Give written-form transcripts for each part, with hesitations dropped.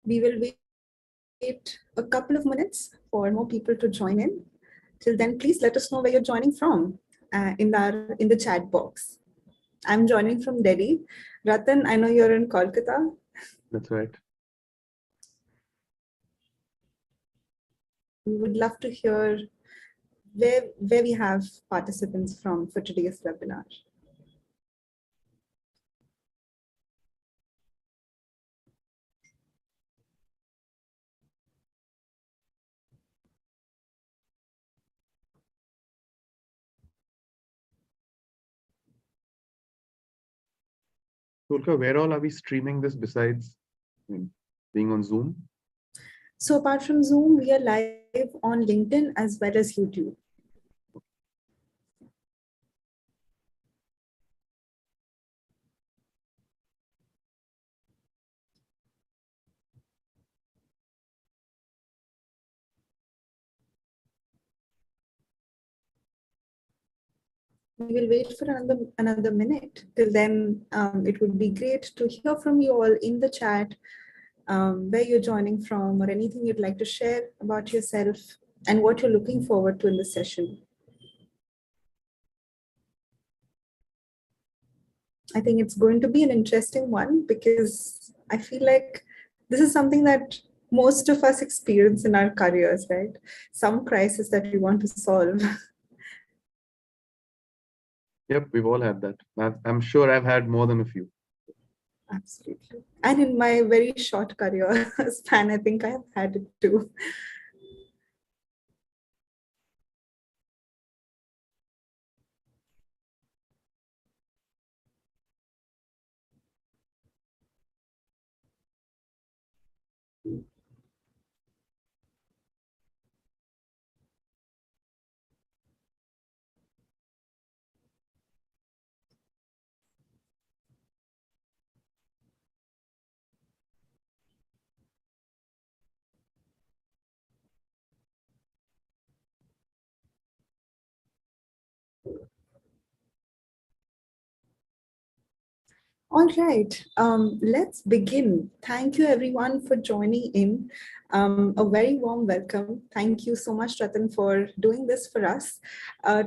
We will wait a couple of minutes for more people to join in. Till then, please let us know where you're joining from in the chat box. I'm joining from Delhi. Ratan, I know you're in Kolkata. That's right. We would love to hear where we have participants from for today's webinar. Tulka, where all are we streaming this besides being on Zoom? So apart from Zoom, we are live on LinkedIn as well as YouTube. We will wait for another minute. Till then, it would be great to hear from you all in the chat, where you're joining from or anything you'd like to share about yourself and what you're looking forward to in this session. I think it's going to be an interesting one because I feel like this is something that most of us experience in our careers, right? Some crisis that we want to solve. Yep, we've all had that. I'm sure I've had more than a few. Absolutely. And in my very short career span, I think I have had it too. All right, let's begin. Thank you everyone for joining in. A very warm welcome. Thank you so much, Ratan, for doing this for us.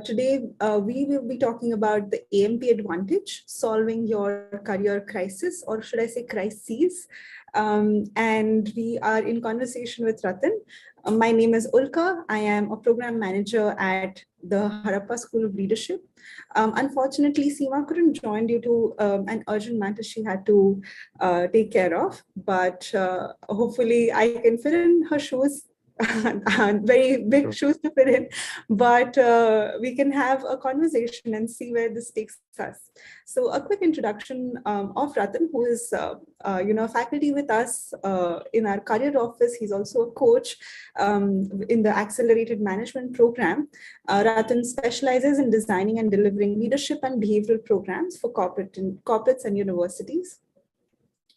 Today, we will be talking about the AMP advantage, solving your career crisis, or should I say crises. And we are in conversation with Ratan. My name is Ulka. I am a program manager at the Harappa School of Leadership. Unfortunately, Seema couldn't join due to an urgent matter she had to take care of, but hopefully I can fill in her shoes. Very big shoes to fit in, but we can have a conversation and see where this takes us. So a quick introduction of Ratan, who is faculty with us in our career office. He's also a coach in the accelerated management program. Ratan specializes in designing and delivering leadership and behavioral programs for corporates and universities.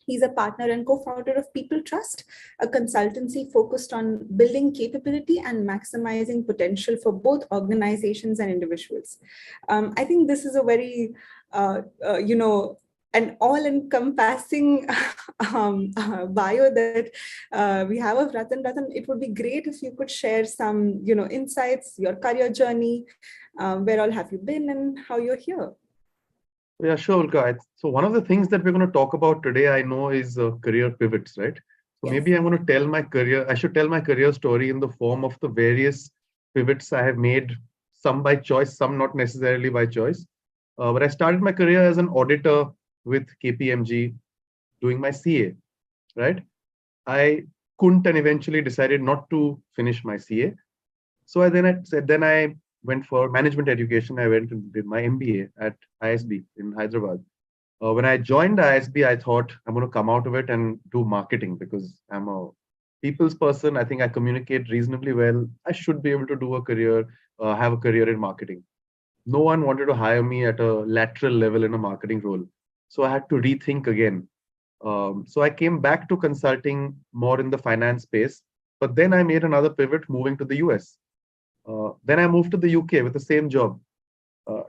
He's a partner and co-founder of People Trust, a consultancy focused on building capability and maximizing potential for both organizations and individuals. I think this is a very, an all-encompassing bio that we have of Ratan. Ratan, it would be great if you could share some, insights, your career journey, where all have you been and how you're here. Yeah, sure, Ulka. So one of the things that we're going to talk about today, I know, is career pivots, right? So maybe I'm going to tell my career, I should tell my career story in the form of the various pivots I have made, some by choice, some not necessarily by choice. But I started my career as an auditor with KPMG doing my CA, right? I couldn't and eventually decided not to finish my CA. So then I went for management education. I went and did my MBA at ISB in Hyderabad. When I joined ISB, I thought I'm going to come out of it and do marketing because I'm a people's person. I think I communicate reasonably well. I should be able to do a career, have a career in marketing. No one wanted to hire me at a lateral level in a marketing role. So I had to rethink again. So I came back to consulting more in the finance space. But then I made another pivot moving to the US. Then I moved to the UK with the same job.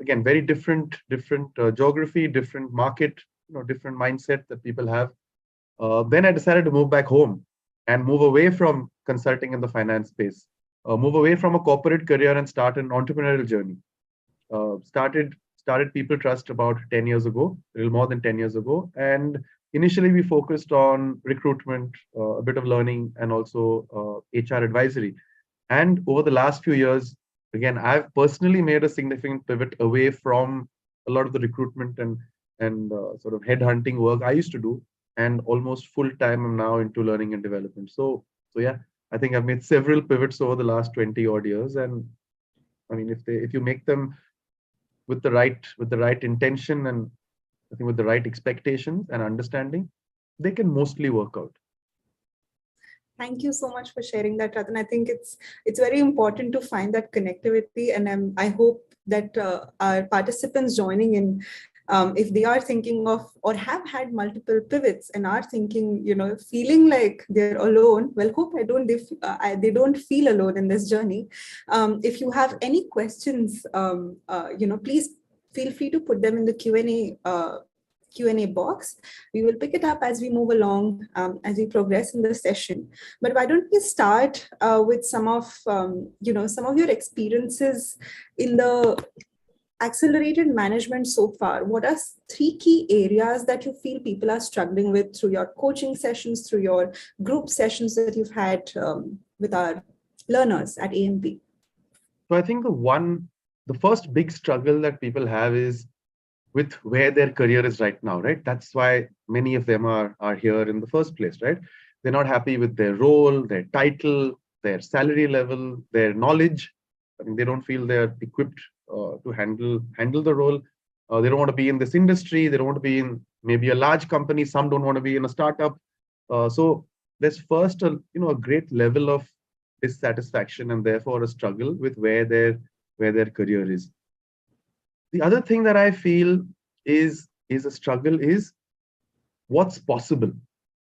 Again, very different geography, different market, different mindset that people have. Then I decided to move back home and move away from consulting in the finance space, move away from a corporate career and start an entrepreneurial journey. Started People Trust about 10 years ago, a little more than 10 years ago. And initially we focused on recruitment, a bit of learning, and also HR advisory. And over the last few years, again, I've personally made a significant pivot away from a lot of the recruitment and sort of headhunting work I used to do, and almost full time I'm now into learning and development. So yeah, I think I've made several pivots over the last 20 odd years. And I mean, if you make them with the right intention, and I think with the right expectations and understanding, they can mostly work out. Thank you so much for sharing that, Ratan. I think it's very important to find that connectivity, and I hope that our participants joining in, if they are thinking of or have had multiple pivots and are thinking, feeling like they're alone, well, hope they don't feel alone in this journey. If you have any questions, please feel free to put them in the Q&A box. We will pick it up as we move along, as we progress in the session. But why don't we start with some of your experiences in the accelerated management so far? What are three key areas that you feel people are struggling with through your coaching sessions, through your group sessions that you've had with our learners at AMP? So I think the first big struggle that people have is with where their career is right now, right? That's why many of them are here in the first place, right? They're not happy with their role, their title, their salary level, their knowledge. I mean, they don't feel they're equipped to handle the role. They don't want to be in this industry. They don't want to be in maybe a large company. Some don't want to be in a startup. So there's first a great level of dissatisfaction, and therefore a struggle with where their career is. The other thing that I feel is a struggle is what's possible,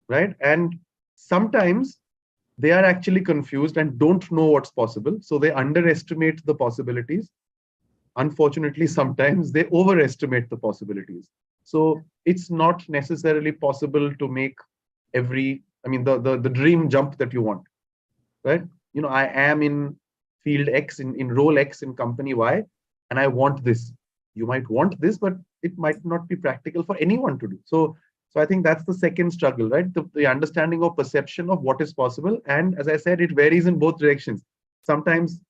right? And sometimes they are actually confused and don't know what's possible, so they underestimate the possibilities. Unfortunately, sometimes they overestimate the possibilities. So it's not necessarily possible to make the dream jump that you want, right? I am in field X, in role X in company Y, and I want this. You might want this, but it might not be practical for anyone to do. So I think that's the second struggle, right? The understanding or perception of what is possible. And as I said, it varies in both directions. Sometimes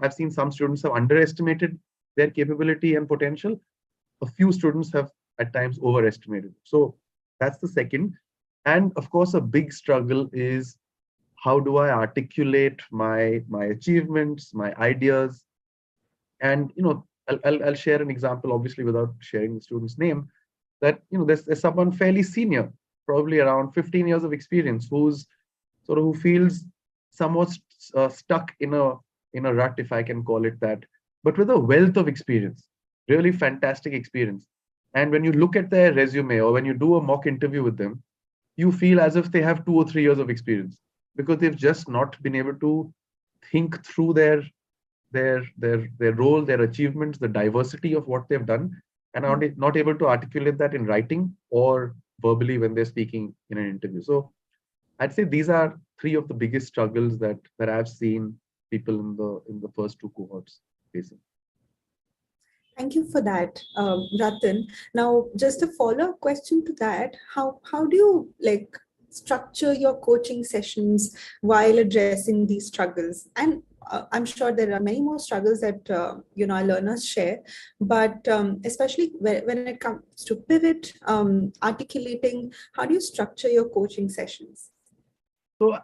I've seen some students have underestimated their capability and potential. A few students have at times overestimated. So that's the second. And of course, a big struggle is, how do I articulate my achievements, my ideas? And I'll share an example, obviously without sharing the student's name, that there's someone fairly senior, probably around 15 years of experience, who feels somewhat stuck in a rut, if I can call it that, but with a wealth of experience, really fantastic experience. And when you look at their resume, or when you do a mock interview with them, you feel as if they have 2 or 3 years of experience, because they've just not been able to think through their role, their achievements, the diversity of what they've done, and are not able to articulate that in writing or verbally when they're speaking in an interview. So I'd say these are three of the biggest struggles that I've seen people in the first two cohorts facing. Thank you for that, Ratan. Now, just a follow-up question to that: how do you structure your coaching sessions while addressing these struggles? And I'm sure there are many more struggles that our learners share, but especially when it comes to pivot, articulating, how do you structure your coaching sessions? So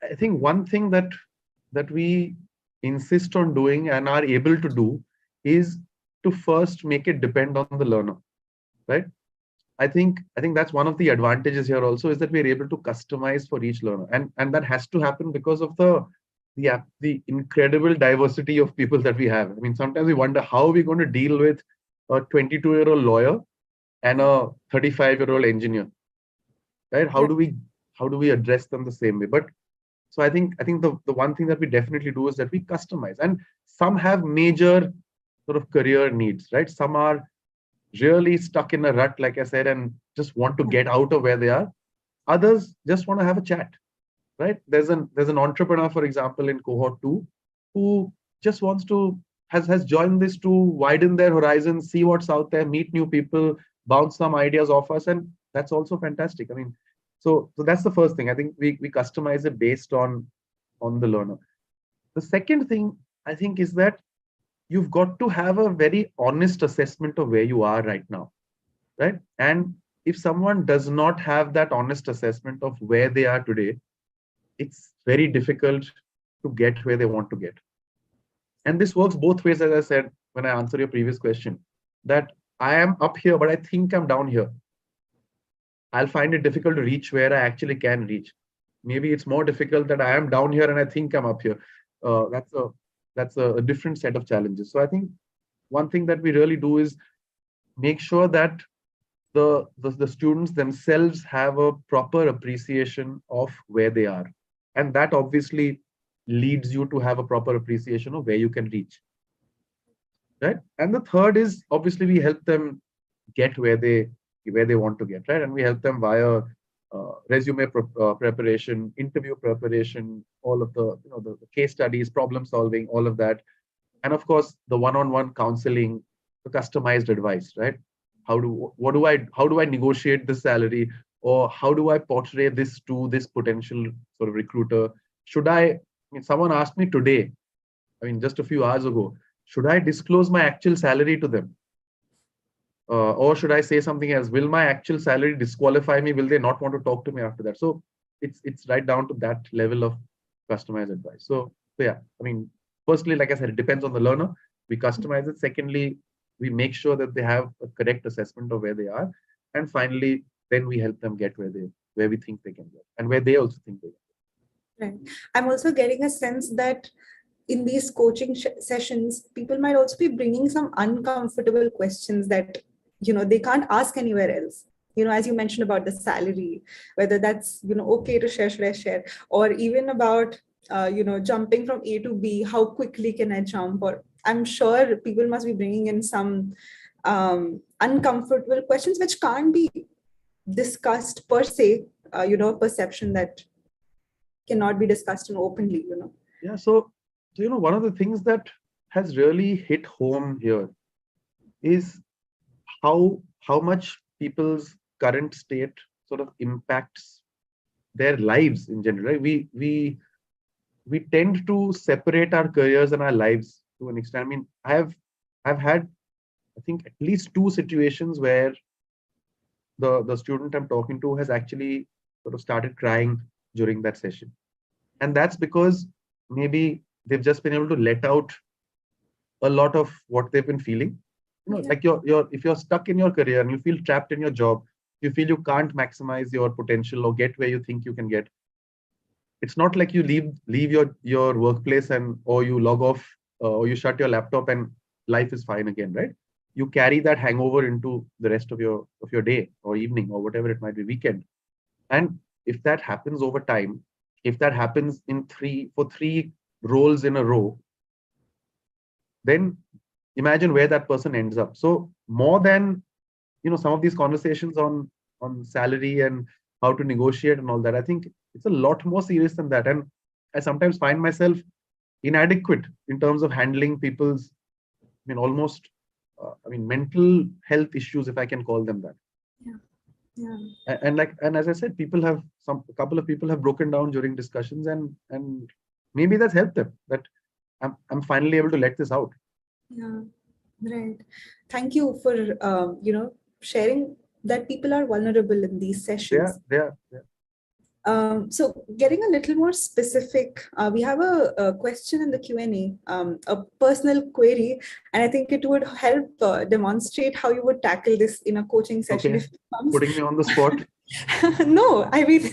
I think one thing that we insist on doing and are able to do is to first make it depend on the learner, right? I think that's one of the advantages here also, is that we're able to customize for each learner, and that has to happen because of the incredible diversity of people that we have. I mean, sometimes we wonder how we're going to deal with a 22-year-old lawyer and a 35-year-old engineer, right? How do we address them the same way? But so I think the one thing that we definitely do is that we customize, and some have major sort of career needs, right? Some are really stuck in a rut, like I said, and just want to get out of where they are. Others just want to have a chat, right? There's an entrepreneur, for example, in cohort 2, who just wants to has joined this to widen their horizons, see what's out there, meet new people, bounce some ideas off us, and that's also fantastic. I mean, so that's the first thing. I think we customize it based on the learner. The second thing I think is that you've got to have a very honest assessment of where you are right now, right? And if someone does not have that honest assessment of where they are today, it's very difficult to get where they want to get. And this works both ways, as I said when I answered your previous question, that I am up here, but I think I'm down here. I'll find it difficult to reach where I actually can reach. Maybe it's more difficult that I am down here and I think I'm up here. That's a different set of challenges. So I think one thing that we really do is make sure that the students themselves have a proper appreciation of where they are. And that obviously leads you to have a proper appreciation of where you can reach. Right. And the third is obviously we help them get where they want to get, right? And we help them via resume preparation, interview preparation, all of the case studies, problem solving, all of that. And of course, the one-on-one counseling, the customized advice, right? How do I negotiate this salary, or how do I portray this to this potential sort of recruiter? I mean, someone asked me today, I mean, just a few hours ago, should I disclose my actual salary to them? Or should I say something else? Will my actual salary disqualify me? Will they not want to talk to me after that? So it's right down to that level of customized advice. So yeah, I mean, firstly, like I said, it depends on the learner. We customize it. Secondly, we make sure that they have a correct assessment of where they are. And finally, then we help them get where we think they can get and where they also think they can get. Right. I'm also getting a sense that in these coaching sessions, people might also be bringing some uncomfortable questions that, they can't ask anywhere else. As you mentioned about the salary, whether that's, okay to share, should I share? Or even about, jumping from A to B, how quickly can I jump? Or I'm sure people must be bringing in some uncomfortable questions which can't be discussed per se, perception that cannot be discussed openly, Yeah, so one of the things that has really hit home here is how much people's current state sort of impacts their lives in general. Right? We tend to separate our careers and our lives to an extent. I mean, I've had, I think, at least 2 situations where the student I'm talking to has actually sort of started crying during that session. And that's because maybe they've just been able to let out a lot of what they've been feeling. Like if you're stuck in your career and you feel trapped in your job, you feel you can't maximize your potential or get where you think you can get. It's not like you leave your workplace or you log off or you shut your laptop and life is fine again, right? You carry that hangover into the rest of your day or evening or whatever it might be, weekend. And if that happens over time, if that happens for three roles in a row, then imagine where that person ends up. So more than some of these conversations on salary and how to negotiate and all that, I think it's a lot more serious than that. And I sometimes find myself inadequate in terms of handling people's, almost mental health issues, if I can call them that. Yeah. And as I said, a couple of people have broken down during discussions, and maybe that's helped them, that I'm finally able to let this out. Yeah, right. Thank you for sharing that people are vulnerable in these sessions. Yeah. So getting a little more specific, we have a question in the Q&A, a personal query, and I think it would help demonstrate how you would tackle this in a coaching session. Okay. If it comes. Putting me on the spot. No, I mean,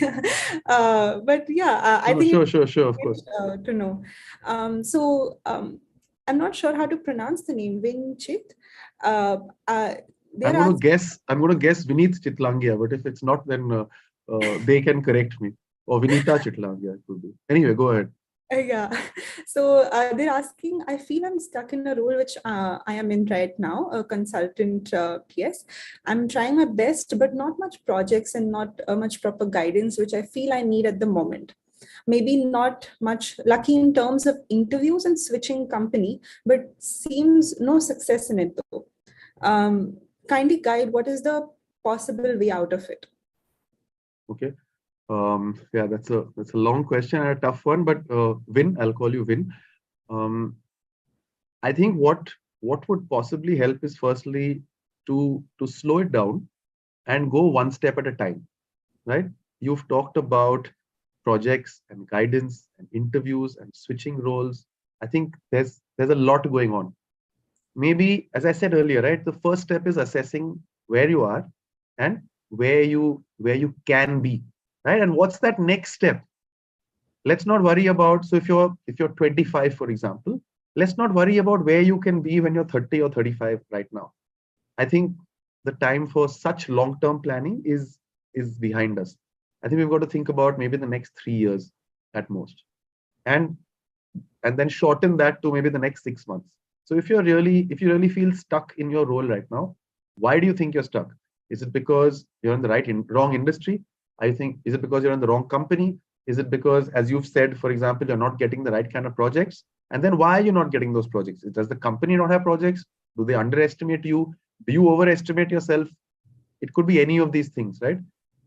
but yeah, I think sure, of course. To know. I'm not sure how to pronounce the name, Wing Chit. I'm going to guess Vineet Chitlangia, but if it's not, then they can correct me. Or Vinita Chitlangia, it could be. Anyway, go ahead. Yeah. So they're asking, I feel I'm stuck in a role which I am in right now, a consultant PS. I'm trying my best, but not much projects and not much proper guidance, which I feel I need at the moment. maybe not much lucky in terms of interviews and switching company, but seems no success in it though. Kindly guide, what is the possible way out of it? Okay. Yeah, that's a long question and a tough one, but Vin, I'll call you Vin. I think what would possibly help is firstly to slow it down and go one step at a time, right? You've talked about projects and guidance and interviews and switching roles. I think there's a lot going on. Maybe, as I said earlier, right, the first step is assessing where you are and where you can be, right? And what's that next step? Let's not worry about, so if you're 25, for example, let's not worry about where you can be when you're 30 or 35 right now. I think the time for such long-term planning is behind us. I think we've got to think about maybe the next 3 years at most, and then shorten that to maybe the next 6 months. So if you really feel stuck in your role right now, why do you think you're stuck? Is it because you're in the wrong industry? I think, is it because you're in the wrong company? Is it because, as you've said, for example, you're not getting the right kind of projects? And then why are you not getting those projects? Does the company not have projects? Do they underestimate you? Do you overestimate yourself? It could be any of these things, right?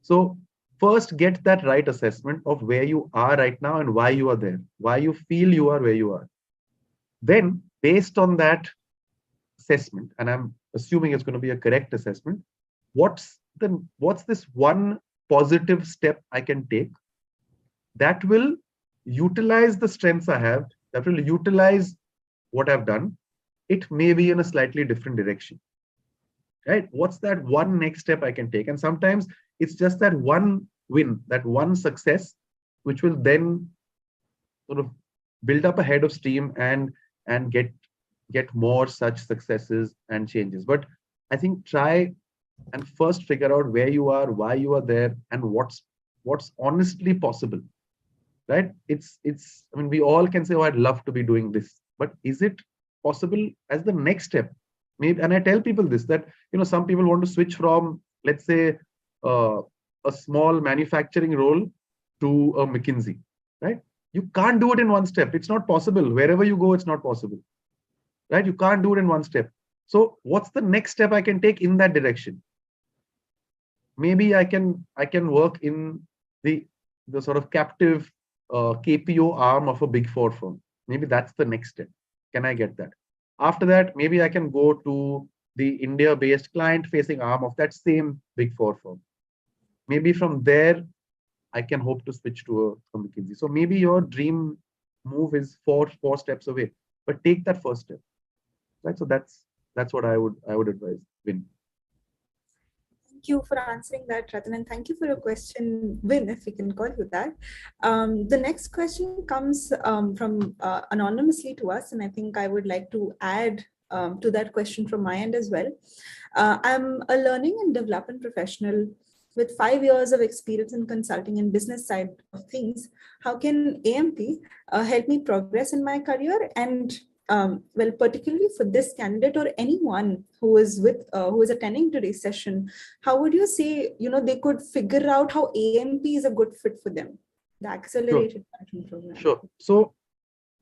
So first, get that right assessment of where you are right now and why you are there, why you feel you are where you are. Then, based on that assessment, and I'm assuming it's going to be a correct assessment, what's this one positive step I can take that will utilize the strengths I have, that will utilize what I've done? It may be in a slightly different direction, right? What's that one next step I can take? And sometimes it's just that one win, that one success, which will then sort of build up a head of steam and get more such successes and changes. But I think try and first figure out where you are, why you are there, and what's honestly possible, right? I mean, we all can say, oh, I'd love to be doing this, but is it possible as the next step? Maybe, and I tell people this, that some people want to switch from, let's say, a small manufacturing role to a McKinsey, right? You can't do it in one step. It's not possible. Wherever you go, it's not possible, right? You can't do it in one step. So what's the next step I can take in that direction? Maybe I can work in the sort of captive KPO arm of a big four firm. Maybe that's the next step. Can I get that? After that, maybe I can go to the India-based client-facing arm of that same big four firm. Maybe from there, I can hope to switch to a McKinsey. So maybe your dream move is four steps away, but take that first step, right? So that's what I would advise, Vin. Thank you for answering that, Ratan, and thank you for your question, Vin, if we can call you that. The next question comes from anonymously to us, and I think I would like to add to that question from my end as well. I'm a learning and development professional with 5 years of experience in consulting and business side of things. How can AMP help me progress in my career? And well, particularly for this candidate or anyone who is attending today's session, how would you say they could figure out how AMP is a good fit for them, the accelerated management program? Sure. So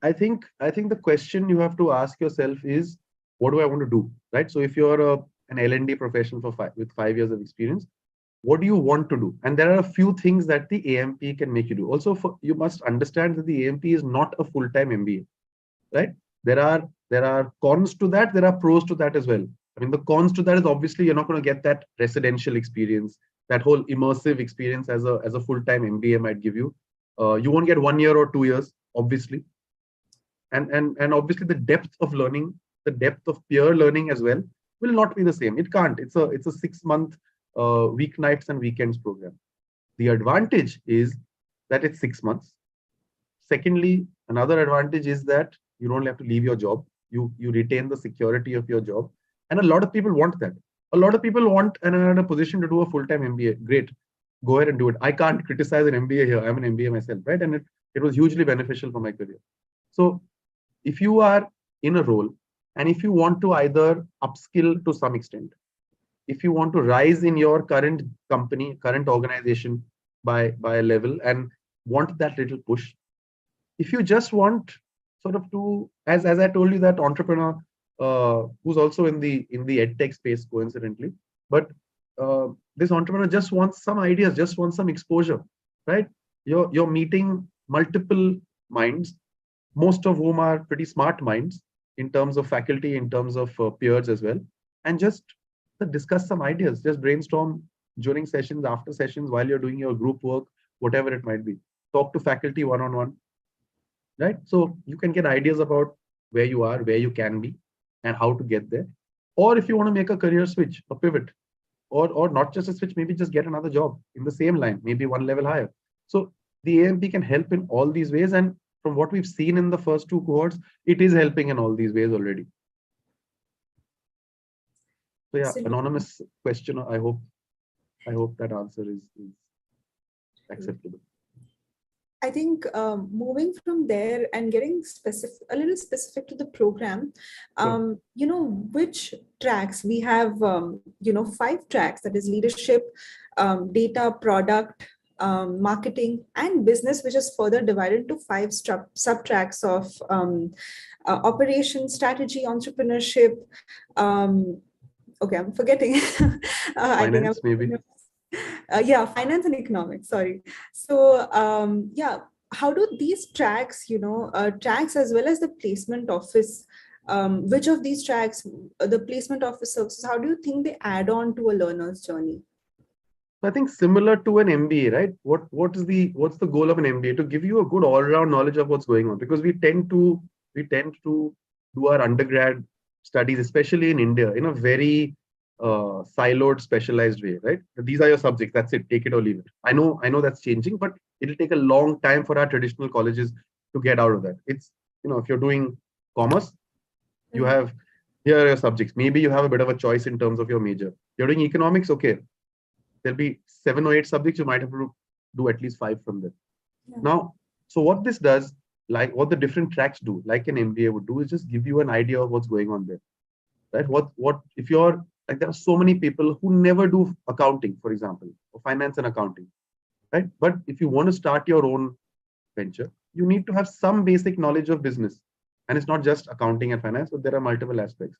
I think the question you have to ask yourself is, what do I want to do, right? So if you're an L&D professional with 5 years of experience, what do you want to do? And there are a few things that the AMP can make you do. Also, you must understand that the AMP is not a full-time MBA, right? There are cons to that. There are pros to that as well. I mean, the cons to that is obviously you're not going to get that residential experience, that whole immersive experience as a full-time MBA might give you. You won't get 1 year or 2 years, obviously. And obviously the depth of learning, the depth of peer learning as well will not be the same. It can't. It's a 6-month weeknights and weekends program. The advantage is that it's 6 months. Secondly, another advantage is that you don't have to leave your job. You retain the security of your job. And a lot of people want that. A lot of people want and are in a position to do a full-time MBA. Great. Go ahead and do it. I can't criticize an MBA here. I'm an MBA myself, right? And it was hugely beneficial for my career. So if you are in a role and if you want to either upskill to some extent, if you want to rise in your current company, current organization by a level, and want that little push. If you just want sort of to, as I told you, that entrepreneur who's also in the edtech space coincidentally, but this entrepreneur just wants some ideas, just wants some exposure, right? You're meeting multiple minds, most of whom are pretty smart minds in terms of faculty, in terms of peers as well, and just discuss some ideas, just brainstorm during sessions, after sessions, while you're doing your group work, whatever it might be. Talk to faculty one-on-one, right? So you can get ideas about where you are, where you can be, and how to get there. Or if you want to make a career switch, a pivot, or not just a switch, maybe just get another job in the same line, maybe one level higher. So the AMP can help in all these ways. And from what we've seen in the first two cohorts, it is helping in all these ways already. So yeah, anonymous question. I hope that answer is acceptable. I think moving from there and getting a little specific to the program, you know, which tracks we have, you know, 5 tracks, that is leadership, data, product, marketing, and business, which is further divided into 5 sub-tracks of operation, strategy, entrepreneurship. Okay, I'm forgetting. Finance, maybe. Yeah, finance and economics, sorry. So yeah, how do these tracks, you know, tracks as well as the placement office, which of these tracks, the placement office services, how do you think they add on to a learner's journey? I think similar to an MBA, right? What's the goal of an MBA? To give you a good all-round knowledge of what's going on, because we tend to do our undergrad studies, especially in India, in a very siloed, specialized way, right? These are your subjects. That's it. Take it or leave it. I know that's changing, but it'll take a long time for our traditional colleges to get out of that. It's, you know, if you're doing commerce, you have, here are your subjects. Maybe you have a bit of a choice in terms of your major. You're doing economics, okay. There'll be 7 or 8 subjects. You might have to do at least 5 from them. Yeah. Now, so what this does, like what the different tracks do, like an MBA would do, is just give you an idea of what's going on there, right? What if you're like, there are so many people who never do accounting, for example, or finance and accounting, right? But if you want to start your own venture, you need to have some basic knowledge of business, and it's not just accounting and finance, but there are multiple aspects,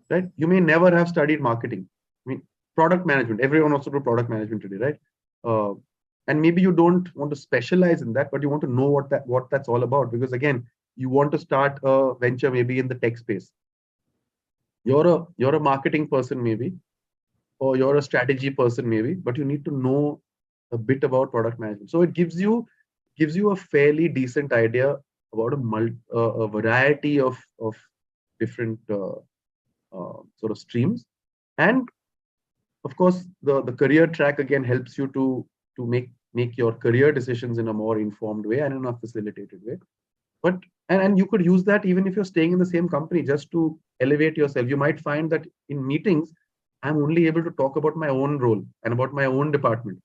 right? You may never have studied marketing. I mean, product management, everyone wants to do product management today, right? And maybe you don't want to specialize in that, but you want to know what that's all about, because again, you want to start a venture maybe in the tech space. You're a marketing person maybe, or you're a strategy person maybe, but you need to know a bit about product management. So it gives you a fairly decent idea about a variety of different sort of streams. And of course, the career track again helps you to make your career decisions in a more informed way and in a facilitated way. But and you could use that even if you're staying in the same company, just to elevate yourself. You might find that in meetings, I'm only able to talk about my own role and about my own department.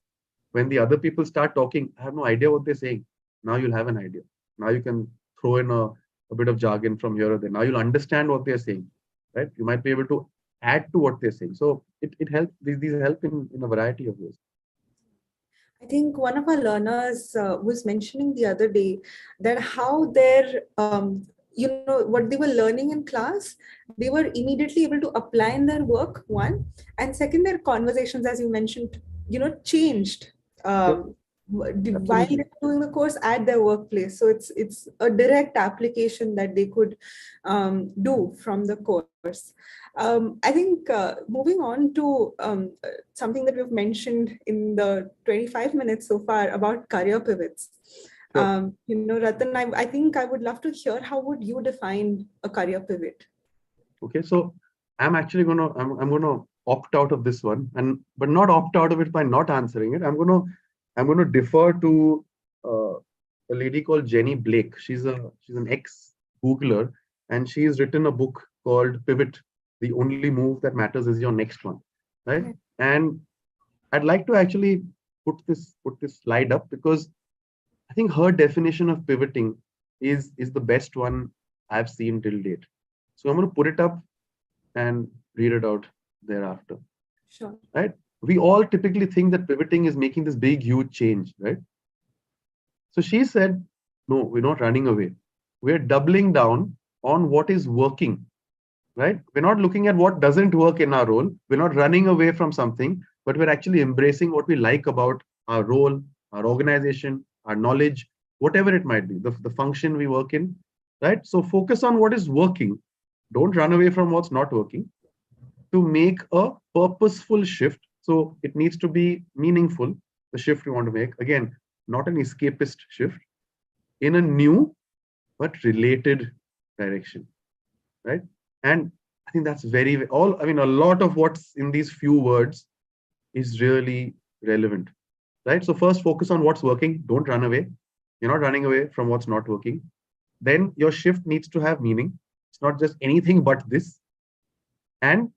When the other people start talking, I have no idea what they're saying. Now you'll have an idea. Now you can throw in a bit of jargon from here or there. Now you'll understand what they're saying, right? You might be able to add to what they're saying. So it helps. These help in a variety of ways. I think one of our learners was mentioning the other day that how their, you know, what they were learning in class, they were immediately able to apply in their work, one. And second, their conversations, as you mentioned, you know, changed while they're doing the course at their workplace. So it's a direct application that they could do from the course. I think moving on to something that we've mentioned in the 25 minutes so far about career pivots. Sure. You know, Ratan, I think I would love to hear, how would you define a career pivot? Okay, so I'm actually I'm gonna opt out of this one, but not opt out of it by not answering it. I'm gonna defer to a lady called Jenny Blake. She's an ex-Googler, and she's written a book called Pivot: The Only Move That Matters Is Your Next One, right? Okay. And I'd like to actually put this slide up, because I think her definition of pivoting is the best one I've seen till date. So I'm going to put it up and read it out thereafter. Sure. Right? We all typically think that pivoting is making this big, huge change, right? So she said, no, we're not running away. We're doubling down on what is working, right? We're not looking at what doesn't work in our role. We're not running away from something, but we're actually embracing what we like about our role, our organization, our knowledge, whatever it might be, the function we work in, right? So focus on what is working. Don't run away from what's not working to make a purposeful shift. So it needs to be meaningful, the shift we want to make. Again, not an escapist shift in a new but related direction, right? And I think that's I mean, a lot of what's in these few words is really relevant, right? So first, focus on what's working. Don't run away. You're not running away from what's not working. Then your shift needs to have meaning. It's not just anything but this. And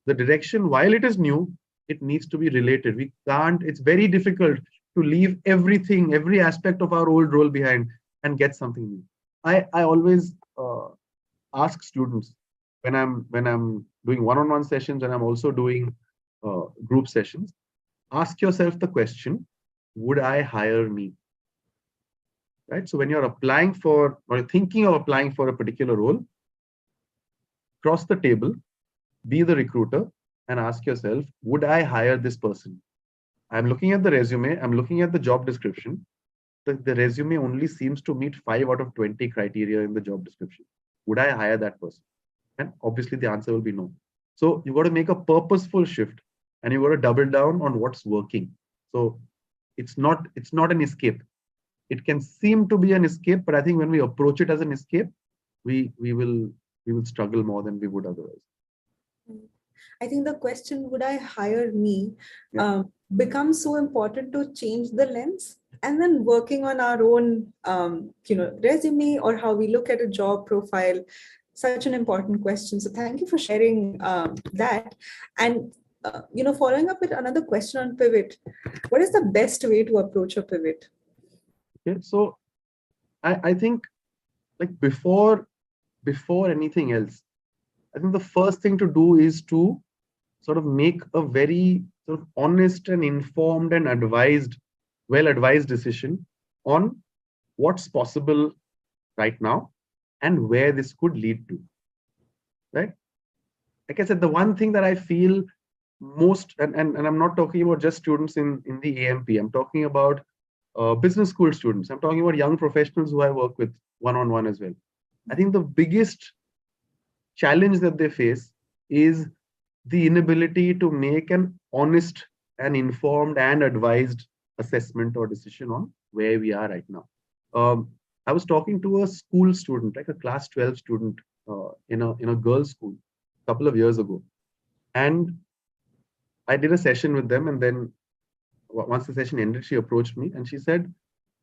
the direction, while it is new, it needs to be related. We can't, it's very difficult to leave everything, every aspect of our old role behind and get something new. I always ask students when I'm doing one-on-one sessions, and I'm also doing group sessions, ask yourself the question, would I hire me? Right? So when you're applying for or thinking of applying for a particular role, cross the table, be the recruiter, and ask yourself, would I hire this person? I'm looking at the resume, I'm looking at the job description. The resume only seems to meet 5 out of 20 criteria in the job description. Would I hire that person? And obviously the answer will be no. So you got to make a purposeful shift, and you got to double down on what's working. So it's not an escape. It can seem to be an escape, but I think when we approach it as an escape, we will struggle more than we would otherwise. I think the question, would I hire me, Yeah. becomes so important to change the lens, and then working on our own, resume, or how we look at a job profile. Such an important question. So thank you for sharing that. And, following up with another question on pivot, what is the best way to approach a pivot? Okay. So I think, like, before anything else, I think the first thing to do is to sort of make a very sort of honest and informed and well advised decision on what's possible right now and where this could lead to. Right? Like I said, the one thing that I feel most, and I'm not talking about just students in the AMP, I'm talking about business school students, I'm talking about young professionals who I work with one-on-one as well. I think the biggest challenge that they face is the inability to make an honest and informed and advised assessment or decision on where we are right now. I was talking to a school student, like a class 12 student, in a girls' school a couple of years ago, and I did a session with them, and then once the session ended, she approached me and she said,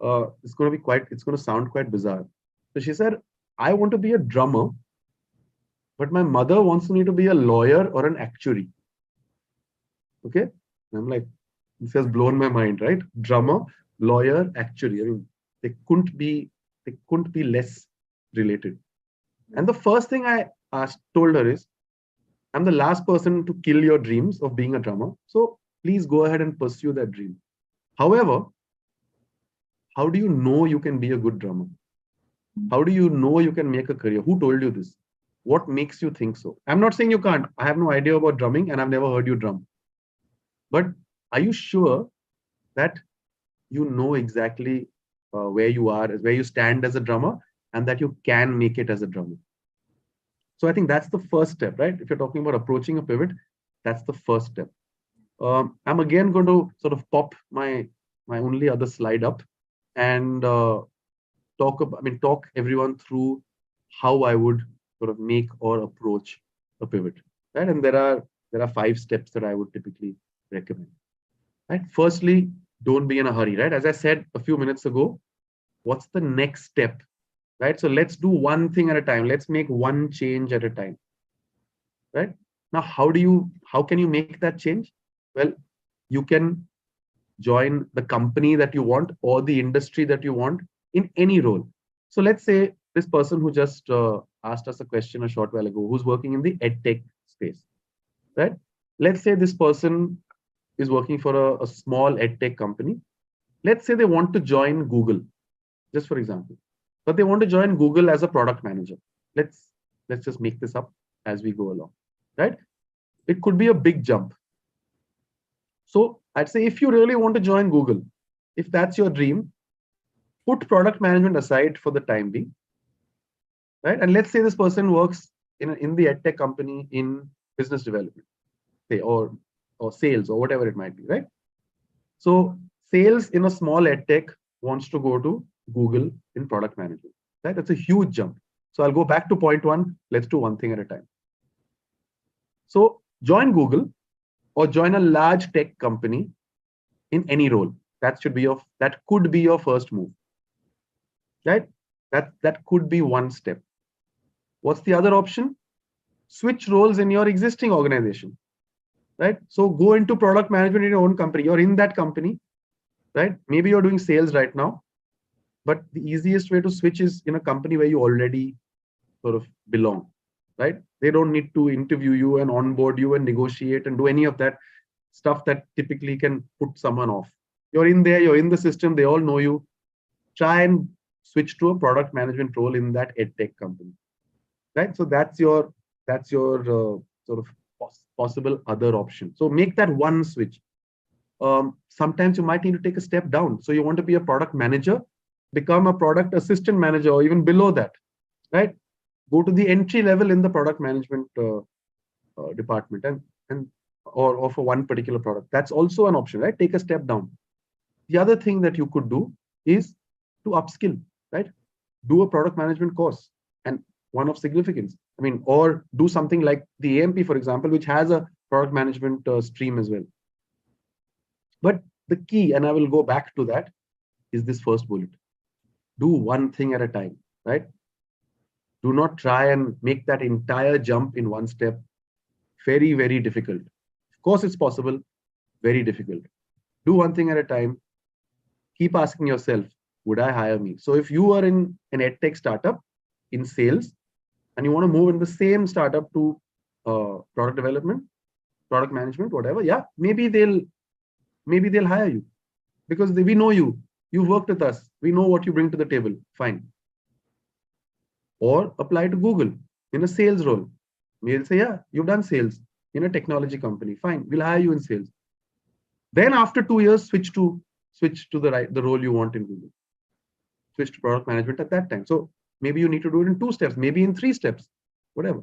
it's going to sound quite bizarre. So she said, I want to be a drummer, but my mother wants me to be a lawyer or an actuary. Okay. And I'm like, this has blown my mind, right? Drummer, lawyer, actuary. I mean, they couldn't be less related. And the first thing I told her is, I'm the last person to kill your dreams of being a drummer. So please go ahead and pursue that dream. However, how do you know you can be a good drummer? How do you know you can make a career? Who told you this? What makes you think so? I'm not saying you can't. I have no idea about drumming and I've never heard you drum. But are you sure that you know exactly where you are, where you stand as a drummer, and that you can make it as a drummer? So I think that's the first step, right? If you're talking about approaching a pivot, that's the first step. I'm again going to sort of pop my only other slide up and talk everyone through how I would sort of make or approach a pivot, right? And there are 5 steps that I would typically recommend. Right? Firstly, don't be in a hurry, right? As I said a few minutes ago, what's the next step, right? So let's do one thing at a time. Let's make one change at a time, right? Now, how can you make that change? Well, you can join the company that you want or the industry that you want in any role. So let's say this person who just asked us a question a short while ago, who's working in the edtech space, right? Let's say this person is working for a small edtech company. Let's say they want to join Google. just for example. But they want to join Google as a product manager. Let's just make this up as we go along, right? It could be a big jump. So I'd say if you really want to join Google, if that's your dream, put product management aside for the time being, right? And let's say this person works in the edtech company in business development, say, or sales or whatever it might be, right? So sales in a small edtech wants to go to Google in product management, right? That's a huge jump. So I'll go back to point one. Let's do one thing at a time. So join Google or join a large tech company in any role. That could be your first move, right? That could be one step. What's the other option? Switch roles in your existing organization, right? So go into product management in your own company. You're in that company, right? Maybe you're doing sales right now, but the easiest way to switch is in a company where you already sort of belong, right? They don't need to interview you and onboard you and negotiate and do any of that stuff that typically can put someone off. You're in there, you're in the system, they all know you. Try and switch to a product management role in that edtech company, right? So that's your sort of possible other option. So make that one switch. Sometimes you might need to take a step down. So you want to be a product manager, become a product assistant manager, or even below that, right? Go to the entry level in the product management department or for one particular product. That's also an option, right? Take a step down. The other thing that you could do is to upskill, right? Do a product management course, and one of significance. I mean, or do something like the AMP, for example, which has a product management stream as well. But the key, and I will go back to that, is this first bullet. Do one thing at a time, right? Do not try and make that entire jump in one step. Very, very difficult. Of course, it's possible. Very difficult. Do one thing at a time. Keep asking yourself, would I hire me? So if you are in an edtech startup in sales and you want to move in the same startup to product development, product management, whatever, yeah, maybe they'll hire you because we know you. You've worked with us. We know what you bring to the table. Fine. Or apply to Google in a sales role. They'll say, yeah, you've done sales in a technology company. Fine, we'll hire you in sales. Then after 2 years, switch to the role you want in Google. Switch to product management at that time. So maybe you need to do it in 2 steps, maybe in 3 steps, whatever.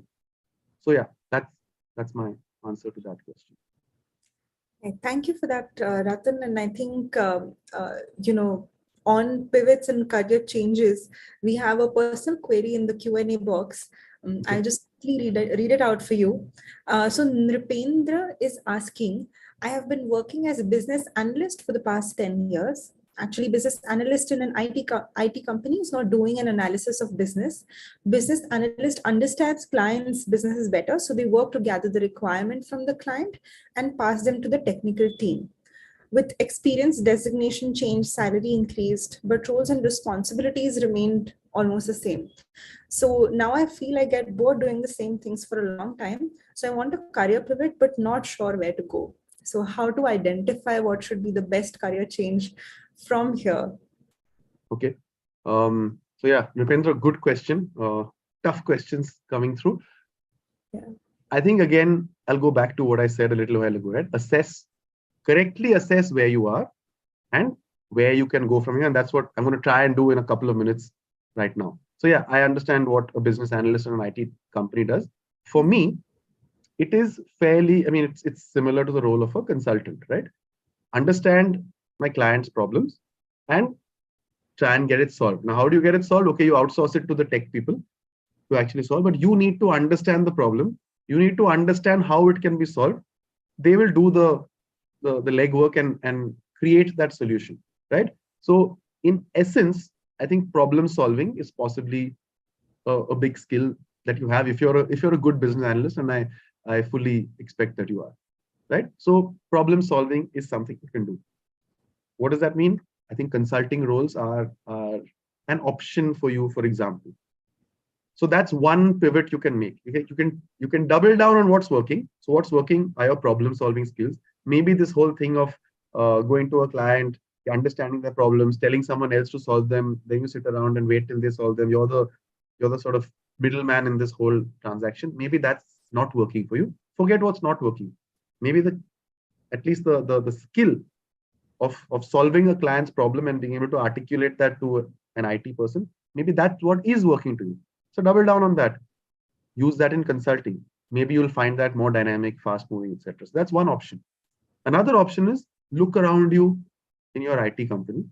So yeah, that's my answer to that question. Thank you for that, Ratan. And I think, on pivots and career changes, we have a personal query in the Q&A box. I'll just read it out for you. So Nripendra is asking, I have been working as a business analyst for the past 10 years. Actually, business analyst in an IT company is not doing an analysis of business. Business analyst understands clients' businesses better, so they work to gather the requirement from the client and pass them to the technical team. With experience, designation changed, salary increased, but roles and responsibilities remained almost the same. So now I feel I get bored doing the same things for a long time. So I want to career pivot, but not sure where to go. So how to identify what should be the best career change from here? Okay. So yeah, Nripendra, good question. Tough questions coming through. Yeah. I think, again, I'll go back to what I said a little while ago, right? Correctly assess where you are and where you can go from here. And that's what I'm going to try and do in a couple of minutes right now. So yeah, I understand what a business analyst in an IT company does. For me, it is fairly, I mean, it's similar to the role of a consultant, right? Understand my client's problems and try and get it solved. Now, how do you get it solved? Okay, you outsource it to the tech people to actually solve, but you need to understand the problem. You need to understand how it can be solved. They will do the legwork and create that solution, right? So in essence, I think problem solving is possibly a big skill that you have if you're a good business analyst, and I fully expect that you are, right? So problem solving is something you can do. What does that mean? I think consulting roles are an option for you, for example. So that's one pivot you can make. You can double down on what's working. So what's working are your problem solving skills. Maybe this whole thing of going to a client, understanding their problems, telling someone else to solve them, then you sit around and wait till they solve them. You're the sort of middleman in this whole transaction. Maybe that's not working for you. Forget what's not working. Maybe at least the skill of solving a client's problem and being able to articulate that to an IT person, maybe that's what is working to you. So double down on that. Use that in consulting. Maybe you'll find that more dynamic, fast moving, etc. So that's one option. Another option is look around you in your IT company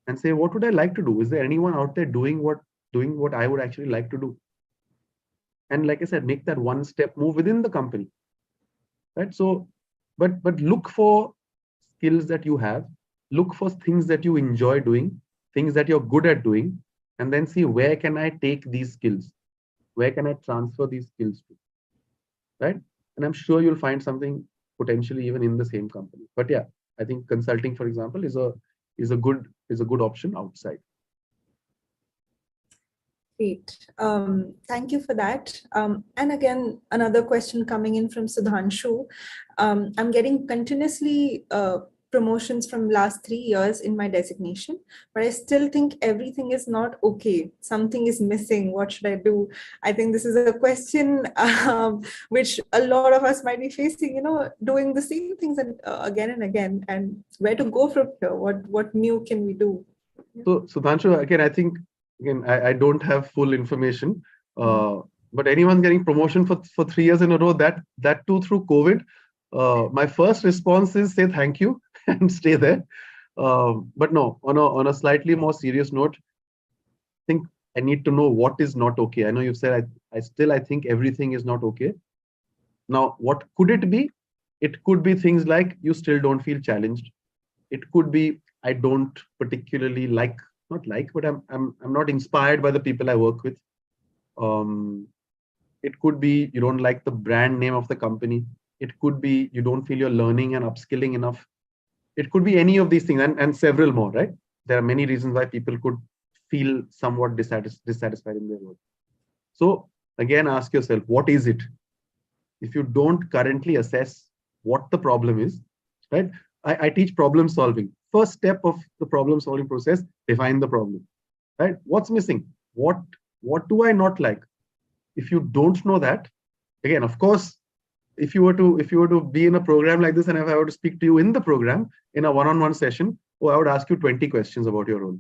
and say, what would I like to do? Is there anyone out there doing what I would actually like to do? And like I said, make that one step move within the company. Right. So, but look for skills that you have, look for things that you enjoy doing, things that you're good at doing, and then see where can I take these skills? Where can I transfer these skills to? Right. And I'm sure you'll find something potentially even in the same company. But yeah, I think consulting, for example, is a good option outside. Great. Thank you for that. And again, another question coming in from Sudhanshu. I'm getting continuously promotions from last 3 years in my designation, but I still think everything is not okay. Something is missing. What should I do? I think this is a question which a lot of us might be facing, doing the same things again and again, and where to go from here? What new can we do? So Sudhanshu, again, I think, I don't have full information, but anyone getting promotion for 3 years in a row, that too through COVID, my first response is say thank you and stay there. But no, on a slightly more serious note, I think I need to know what is not okay. I know you've said I think everything is not okay. Now, what could it be? It could be things like you still don't feel challenged. It could be I don't particularly but I'm not inspired by the people I work with. It could be you don't like the brand name of the company. It could be you don't feel you're learning and upskilling enough. It could be any of these things and several more, right? There are many reasons why people could feel somewhat dissatisfied in their work. So again, ask yourself, what is it? If you don't currently assess what the problem is, right? I teach problem solving. First step of the problem solving process, define the problem, right? What's missing? What do I not like? If you don't know that, again, of course, if you were to be in a program like this, and if I were to speak to you in the program in a one-on-one session, I would ask you 20 questions about your role.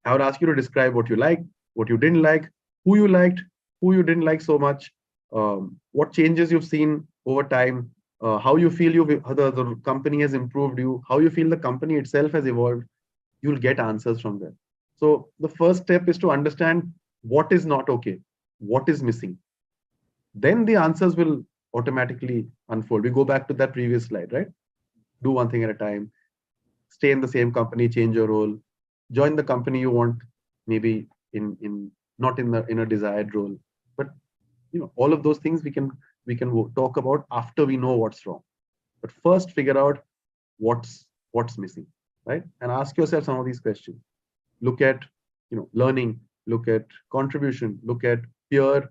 I would ask you to describe what you liked, what you didn't like, who you liked, who you didn't like so much, what changes you've seen over time, how you feel the company has improved you, how you feel the company itself has evolved. You'll get answers from there. So the first step is to understand what is not okay, what is missing. Then the answers will automatically unfold. We go back to that previous slide, right? Do one thing at a time. Stay in the same company, change your role, join the company you want, maybe not in a desired role. But all of those things we can talk about after we know what's wrong. But first figure out what's missing, right? And ask yourself some of these questions. Look at learning, look at contribution, look at your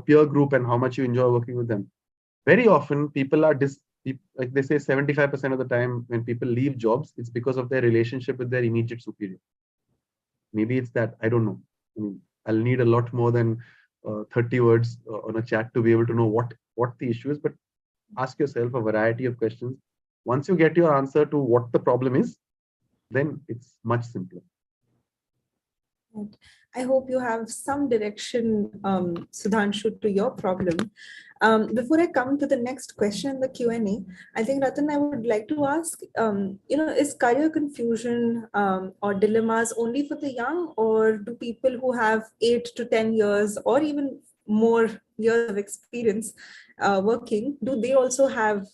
peer group and how much you enjoy working with them. Very often people are like they say 75% of the time when people leave jobs, it's because of their relationship with their immediate superior. Maybe it's that, I don't know. I mean, I'll need a lot more than 30 words on a chat to be able to know what the issue is, but ask yourself a variety of questions. Once you get your answer to what the problem is, then it's much simpler. I hope you have some direction, Sudhanshu, to your problem. Before I come to the next question in the Q&A, I think, Ratan, I would like to ask, is career confusion or dilemmas only for the young, or do people who have 8 to 10 years or even more years of experience working, do they also have,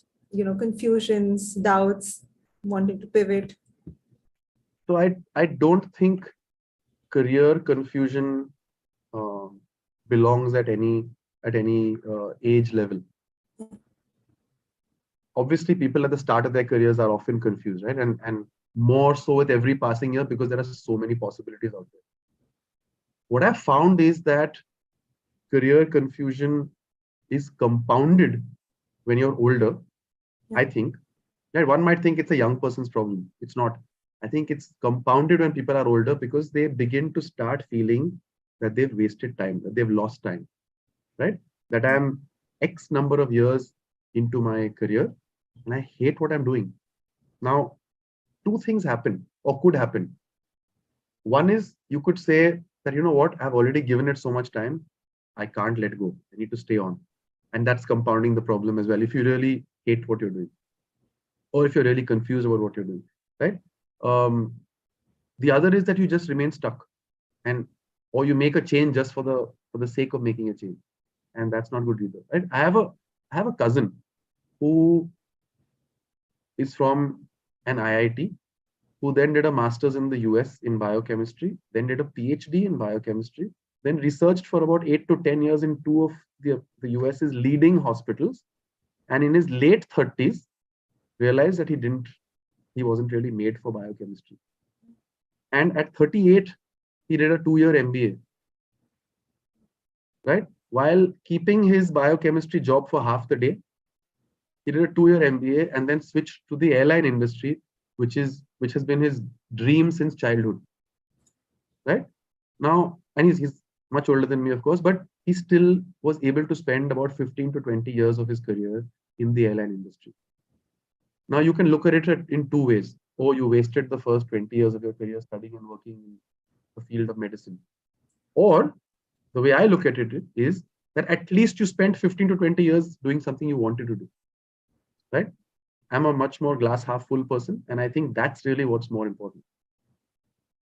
confusions, doubts, wanting to pivot? So I don't think career confusion belongs at any age level. Obviously, people at the start of their careers are often confused, right? And more so with every passing year because there are so many possibilities out there. What I've found is that career confusion is compounded when you're older, I think, Right? One might think it's a young person's problem. It's not. I think it's compounded when people are older because they begin to start feeling that they've wasted time, that they've lost time, right? That I'm X number of years into my career and I hate what I'm doing. Now, two things happen or could happen. One is you could say that, you know what, I've already given it so much time, I can't let go. I need to stay on. And that's compounding the problem as well. If you really hate what you're doing, or if you're really confused about what you're doing, right? Um, the other is that you just remain stuck, and or you make a change just for the sake of making a change, and that's not good either. Right? I have a cousin who is from an IIT, who then did a master's in the US in biochemistry, then did a PhD in biochemistry, then researched for about 8 to 10 years in two of the US's leading hospitals, and in his late 30s realized that he wasn't really made for biochemistry. And at 38, he did a 2-year MBA, right? While keeping his biochemistry job for half the day, he did a 2-year MBA and then switched to the airline industry, which has been his dream since childhood, right? Now, and he's much older than me, of course, but he still was able to spend about 15 to 20 years of his career in the airline industry. Now, you can look at it in two ways. Oh, you wasted the first 20 years of your career studying and working in the field of medicine. Or the way I look at it is that at least you spent 15 to 20 years doing something you wanted to do, right? I'm a much more glass half full person, and I think that's really what's more important.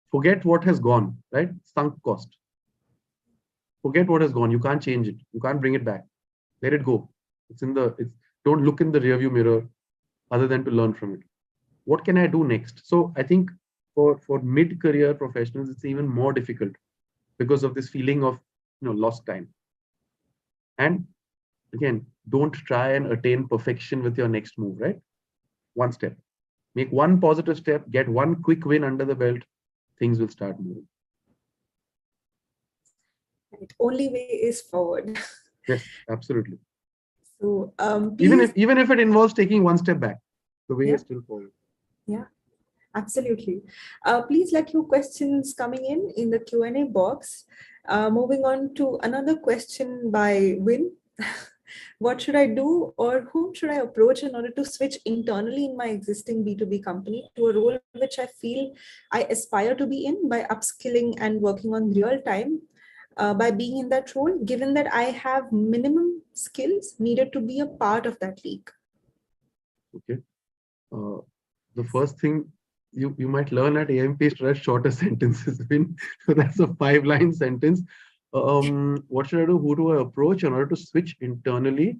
Forget what has gone, right? Sunk cost. Forget what has gone. You can't change it. You can't bring it back. Let it go. Don't look in the rearview mirror other than to learn from it. What can I do next? So I think for mid-career professionals, it's even more difficult because of this feeling of lost time. And again, don't try and attain perfection with your next move, right? One step. Make one positive step, get one quick win under the belt, things will start moving. Right. Only way is forward. Yes, absolutely. So even if it involves taking one step back, the way is still forward. Yeah, absolutely. Please let your questions coming in the Q&A box. Moving on to another question by Win. What should I do, or whom should I approach in order to switch internally in my existing B2B company to a role which I feel I aspire to be in by upskilling and working on real time by being in that role, given that I have minimum skills needed to be a part of that league? Okay. The first thing you might learn at AMP is to write shorter sentences. So that's a 5-line sentence. What should I do? Who do I approach in order to switch internally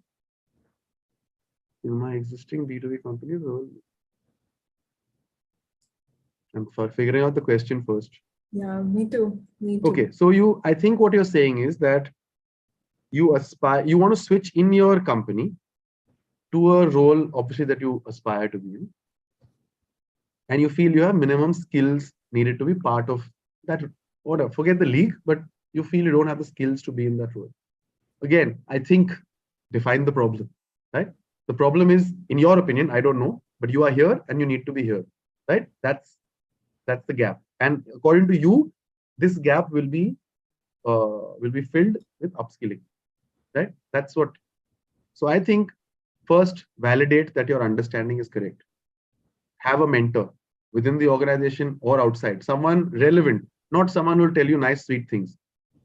in my existing B2B company? I'm figuring out the question first. Yeah, me too. Okay, so I think what you're saying is that you want to switch in your company to a role, obviously, that you aspire to be in, and you feel you have minimum skills needed to be part of that order. Forget the league, but you feel you don't have the skills to be in that role. Again, I think define the problem, right? The problem is, in your opinion, I don't know, but you are here and you need to be here, right? That's the gap. And according to you, this gap will be filled with upskilling, right? That's what. So I think first validate that your understanding is correct. Have a mentor within the organization or outside, someone relevant, not someone who will tell you nice, sweet things.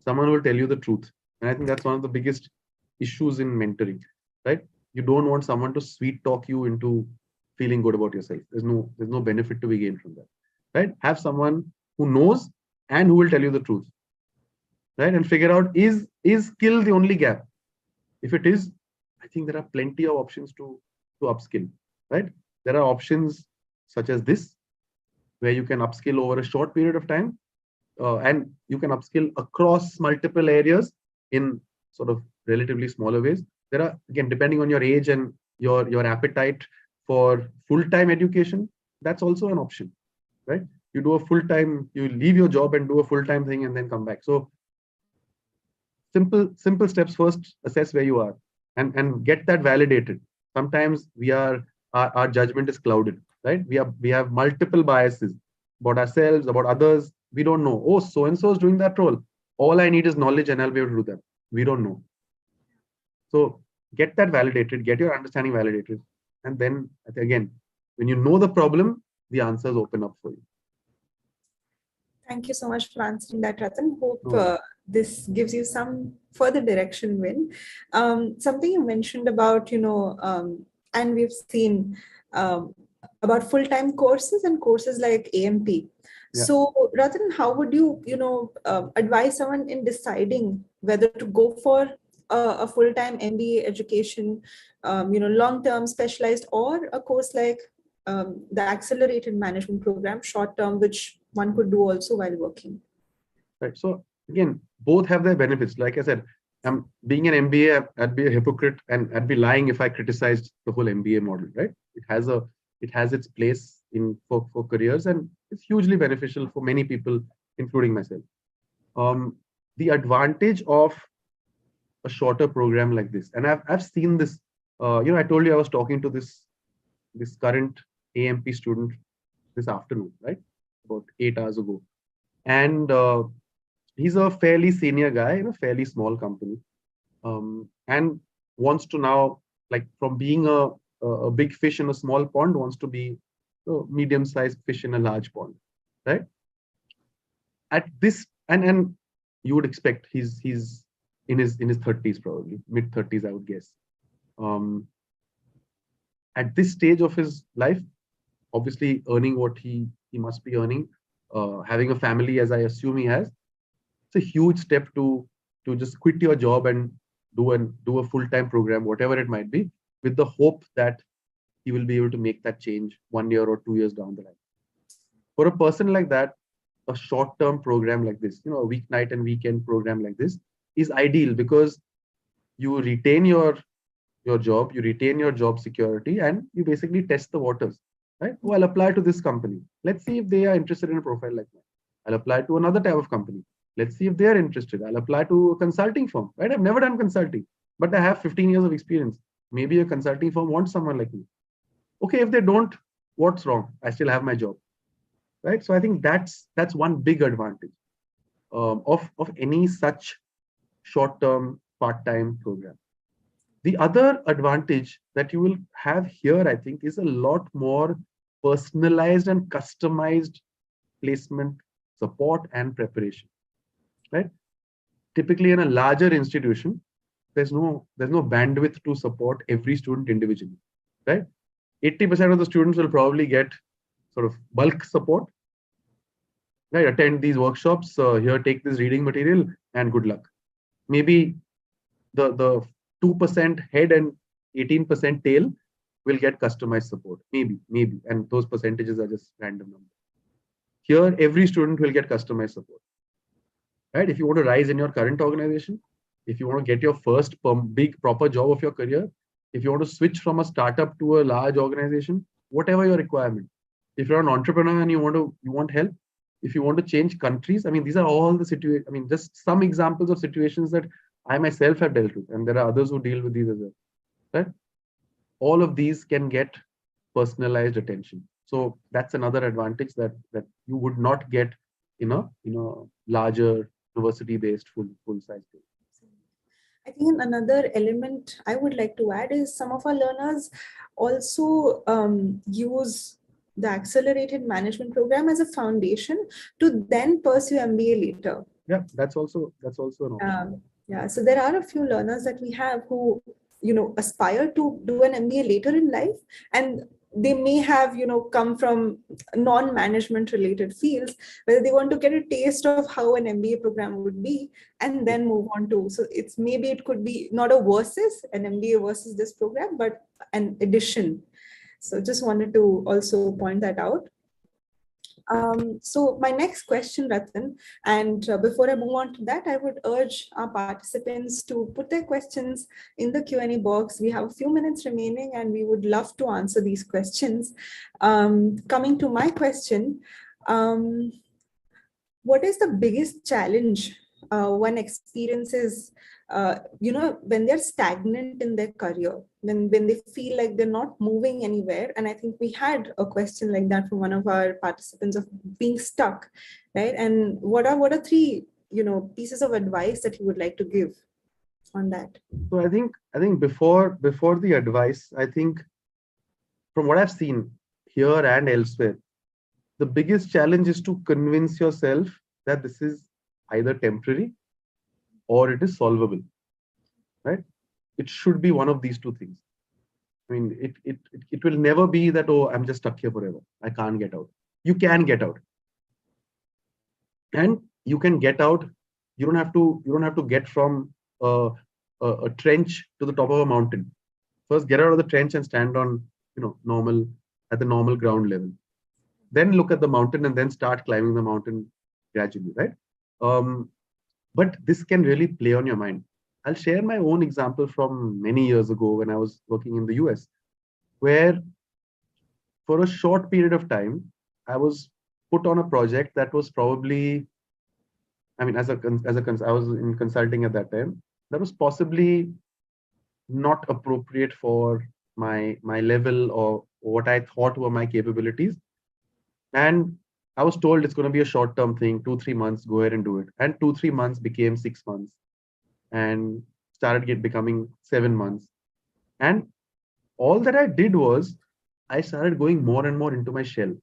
Someone who will tell you the truth. And I think that's one of the biggest issues in mentoring, right? You don't want someone to sweet talk you into feeling good about yourself. There's no benefit to be gained from that, right? Have someone who knows and who will tell you the truth, right? And figure out, is skill the only gap? If it is, I think there are plenty of options to upskill, right? There are options such as this, where you can upskill over a short period of time, and you can upskill across multiple areas in sort of relatively smaller ways. There are, again, depending on your age and your appetite for full-time education, that's also an option, right? You leave your job and do a full-time thing and then come back. So simple steps. First, assess where you are and get that validated. Sometimes we are our judgment is clouded, right? We have multiple biases about ourselves, about others. We don't know. Oh, so and so is doing that role. All I need is knowledge, and I'll be able to do that. We don't know. So get that validated, get your understanding validated, and then again, when you know the problem, the answers open up for you. Thank you so much for answering that, Ratan. Hope No. this gives you some further direction, Win. Something you mentioned about, and we've seen about full-time courses and courses like AMP. Yeah. So, Ratan, how would you, advise someone in deciding whether to go for a full-time MBA education, long-term specialized, or a course like the accelerated management program, short-term, which one could do also while working? Right. So again, both have their benefits. Like I said, being an MBA, I'd be a hypocrite and I'd be lying if I criticized the whole MBA model. Right? It has its place in for careers, and it's hugely beneficial for many people, including myself. The advantage of a shorter program like this, and I've seen this. I told you I was talking to this current AMP student this afternoon, right? About 8 hours ago, and he's a fairly senior guy in a fairly small company, and wants to now, like, from being a big fish in a small pond, wants to be a medium-sized fish in a large pond, right? At this, and you would expect he's in his 30s, probably mid 30s, I would guess. At this stage of his life, obviously earning what he must be earning, having a family, as I assume he has, it's a huge step to just quit your job and do a full-time program, whatever it might be, with the hope that he will be able to make that change 1 year or 2 years down the line. For a person like that, a short-term program like this, a weeknight and weekend program like this is ideal, because you retain your job, you retain your job security, and you basically test the waters, right? Oh, I'll apply to this company. Let's see if they are interested in a profile like that. I'll apply to another type of company. Let's see if they are interested. I'll apply to a consulting firm, right? I've never done consulting, but I have 15 years of experience. Maybe a consulting firm wants someone like me. Okay, if they don't, what's wrong? I still have my job, right? So I think that's one big advantage of any such short-term part-time program. The other advantage that you will have here, I think, is a lot more personalized and customized placement support and preparation, right? Typically, in a larger institution, there's no bandwidth to support every student individually, right? 80% of the students will probably get sort of bulk support, right? Attend these workshops, here, take this reading material, and good luck. Maybe the 2% head and 18% tail will get customized support, maybe, and those percentages are just random numbers. Here, every student will get customized support, right? If you want to rise in your current organization, if you want to get your first big proper job of your career, if you want to switch from a startup to a large organization, whatever your requirement, if you're an entrepreneur and you want help, if you want to change countries, I mean, these are all the situations. I mean, just some examples of situations that I myself have dealt with, and there are others who deal with these as well, right? All of these can get personalized attention. So that's another advantage that you would not get in a larger university-based full-size program. I think another element I would like to add is some of our learners also use the accelerated management program as a foundation to then pursue MBA later. Yeah, that's also an option. Yeah, so there are a few learners that we have who aspire to do an MBA later in life, and they may have come from non-management related fields where they want to get a taste of how an MBA program would be and then move on to, so it could be not a versus an MBA versus this program, but an addition. So just wanted to also point that out. So my next question, Ratan, and before I move on to that, I would urge our participants to put their questions in the Q&A box. We have a few minutes remaining and we would love to answer these questions. Coming to my question, what is the biggest challenge one experiences, when they're stagnant in their career, when they feel like they're not moving anywhere. And I think we had a question like that from one of our participants of being stuck, right? And what are three, pieces of advice that you would like to give on that? So I think before the advice, I think from what I've seen here and elsewhere, the biggest challenge is to convince yourself that this is either temporary or it is solvable, right? It should be one of these two things. I mean, it will never be that, oh, I'm just stuck here forever, I can't get out. You can get out, and you can get out. You don't have to get from a trench to the top of a mountain. First, get out of the trench and stand on, normal, at the normal ground level. Then look at the mountain and then start climbing the mountain gradually, right? But this can really play on your mind. I'll share my own example from many years ago when I was working in the US, where for a short period of time, I was put on a project that was probably, I mean, I was in consulting at that time, that was possibly not appropriate for my level or what I thought were my capabilities. And I was told it's going to be a short-term thing, 2-3 months, go ahead and do it. And 2-3 months became 6 months and started becoming 7 months. And all that I did was I started going more and more into my shell.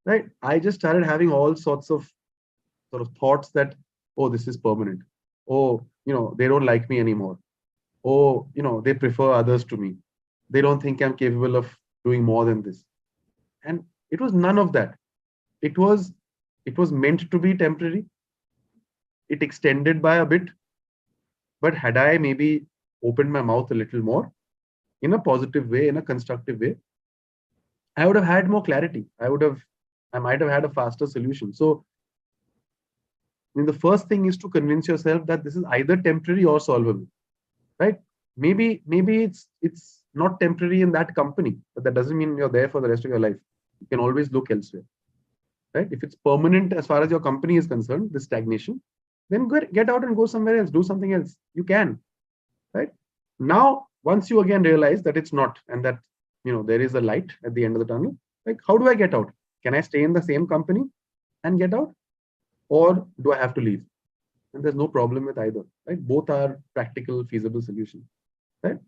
Right? I just started having all sorts of sort of thoughts that, oh, this is permanent. Oh, they don't like me anymore. Oh, they prefer others to me. They don't think I'm capable of doing more than this. And it was none of that. It was meant to be temporary. It extended by a bit. But had I maybe opened my mouth a little more in a positive way, in a constructive way, I would have had more clarity. I might have had a faster solution. So, I mean, the first thing is to convince yourself that this is either temporary or solvable, right? Maybe it's not temporary in that company, but that doesn't mean you're there for the rest of your life. You can always look elsewhere, right? If it's permanent as far as your company is concerned, this stagnation, then get out and go somewhere else, do something else. You can, right? Now, once you again realize that it's not, and that there is a light at the end of the tunnel, like, how do I get out? Can I stay in the same company and get out, or do I have to leave? And there's no problem with either, right? Both are practical, feasible solutions, right?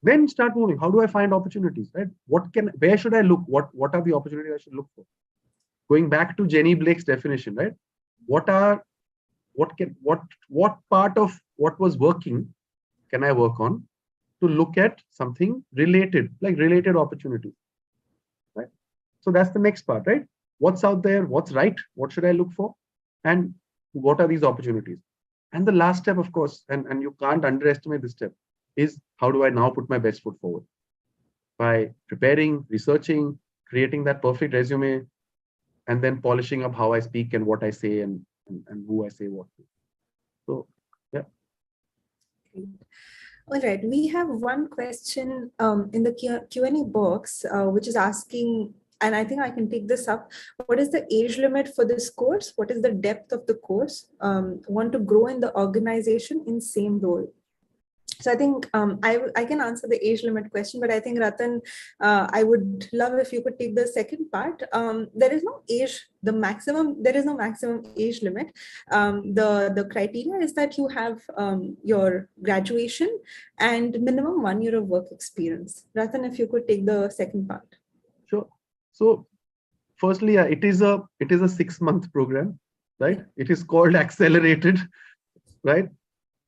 Then start moving. How do I find opportunities, right? Where should I look? What are the opportunities I should look for? Going back to Jenny Blake's definition, right? What part of what was working can I work on to look at something related, like related opportunities, right? So that's the next part, right? What's out there? What's right? What should I look for? And what are these opportunities? And the last step, of course, and you can't underestimate this step, is how do I now put my best foot forward? By preparing, researching, creating that perfect resume, and then polishing up how I speak and what I say and who I say what to. So, yeah. All right, we have one question in the Q&A box, which is asking, and I think I can take this up. What is the age limit for this course? What is the depth of the course? Want to grow in the organization in same role? So I think I can answer the age limit question, but I think Ratan, I would love if you could take the second part. There is no maximum age limit. The criteria is that you have your graduation and minimum 1 year of work experience. Ratan, if you could take the second part. Sure. So firstly, it is a 6-month program, right? It is called accelerated, right?